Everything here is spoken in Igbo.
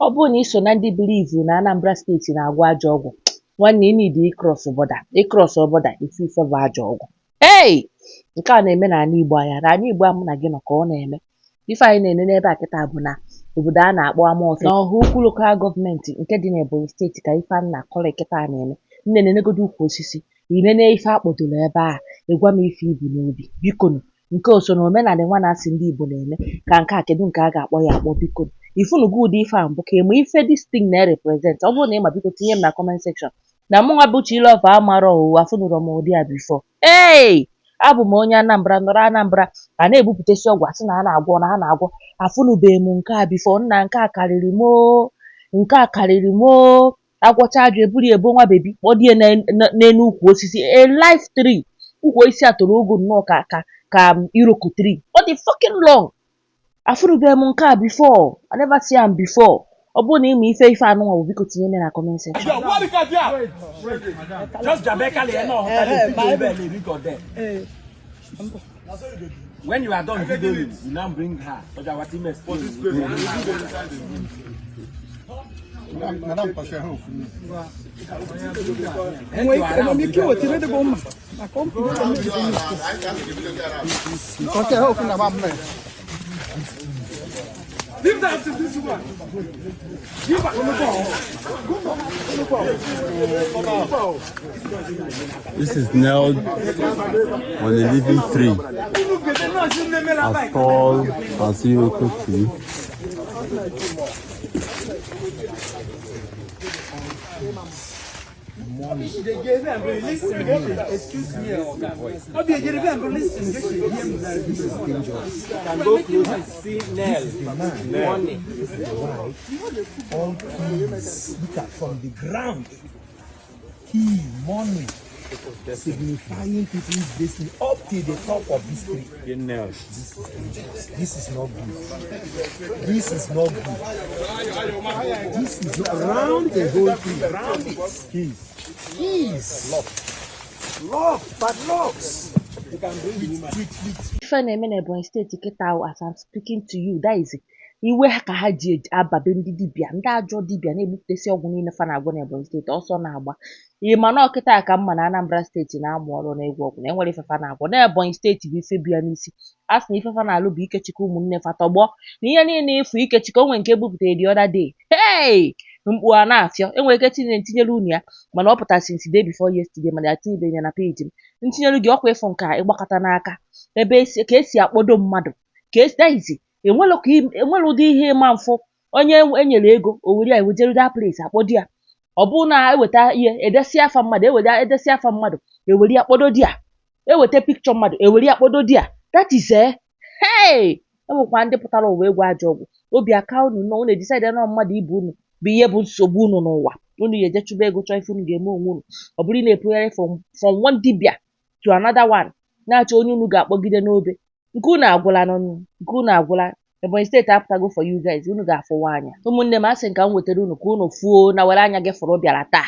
Ọ bụrụ na i so na ndị believe na Anambra steeti na-agwọ ajọ ọgwụ, nwanne ị need ịcross border. Ịcross border ife ife bụ ajọ ọgwụ. Hey! Nke a na-eme n'ala Igbo anya. N'ala Igbo a mụ na gị nọ ka ọ na-eme. Ife anyị na-ene ebe a kịta bụ na obodo a na-akpọ Amawbia n'Ọhaukwu Local Government nke dị n'Ebonyi steeti ka ife a na-akọrọ kịta na-eme. Nne na-enegodu ukwu osisi, inene ife akpọdoro ebe a, ịgwa m ife ibu n'obi. Bikonu, nke o so na omenala nwa na-asị ndị Igbo na-eme ka nke a kedu nke a ga-akpọ ya akpọ bikonu. Ifunugo ụdị ife a mbụ ka eme ife this thing na-represent. Ọ bụrụ na ị ma biko tinye m na comment section. Na mụnwa bụ Chilova amarọ afụnụrọ m ụdị a before. Hey! Abụ m onye Anambra nọrọ Anambra a na-ebupụtasị ọgwụ asị na a na-agwọ na a na-agwọ. Afụnụbeghị m nke a before. Nna nke a karịrị m oo. Nke a karịrị m oo. Agwọcha ajọ eburu ebo nwa bebi kpọdie n'elu ukwu osisi. A live tree. Ukwu osisi a toro ogo nnọọ ka Iroko tree. Ọ dị fucking long. Afụnụbeghị m nke a before. I never see am before. Ọ bụrụ na ịma ife anụnwa bụ biko tinye m na comment section. When you are done videoing, you now bring her. Leave that to this one. Give back the ball. This is nailed on a living tree, as tall as Iroko tree. Excuse me. Can go close and see nail. Money. All keys look at from the ground. Key, money, signifying people's destiny up to the top of this tree. This is not good. This is not good. This is not round the whole tree. Round it. Keys. Lock, but locks. You can bring with. Ife na-eme n'Ebonyi steeti kịta as I'm speaking to you, that is iwe ha ka ha ji ababe ndị dibịa, ndị ajọ dibịa na-egbupụtasị ọgwụ niile fa na-agwọ n'Ebonyi steeti ọsọ na-agba. Ị ma na ọkịta ka mma na Anambra steeti na-amụ ọrụ na-egwu ọgwụ na enwere ife fa na-agwọ. N'Ebonyi steeti bụ ife bịa n'isi. A sị na ife fa na-alụ bụ ikechikọ ụmụnne fa tọgbọ na ihe niile ịfụ ikechikọ onwe nke ebupụtara the other day. Hey! Mkpu a na-afịọ enwere ike ntinyere unu ya mana ọ pụtara since day before yesterday mana ya tinyebeghị ya na page m. Ntinyelu gị ọkwa ịfụ nke a ịgbakọta n'aka ebe ka esi akpọdo mmadụ ka esi daizi enwere ụdị ihe ịma mfụ onye enyere ego o were ya ewejere that place akpọdo ya. Ọ bụrụ na eweta ihe edesi afa mmadụ edesi afa mmadụ ewere ya kpọdo di ya. Eweta picture mmadụ ewere ya kpọdo di ya. That is hey! Enwekwa ndị pụtara ụwa egwu ajọ ọgwụ. Obi aka unu nọ unu edecide na mmadụ ibe unu bụ ihe bụ nsogbu unu n'ụwa. Unu ya eje chụba ego chọọ ife unu ga-eme onwe unu. Ọ bụrụ na-epugharị from one dibia to another one na-achọ onye unu ga-akpọgide n'obe. Nke unu agwụla nke unu agwụla. Ebonyi steeti apụtago for you guys. Unu ga-afụwa anya. Ụmụnne m asị nka m wetara unu ka unu fuo na were anya gị fụrụ bịara taa.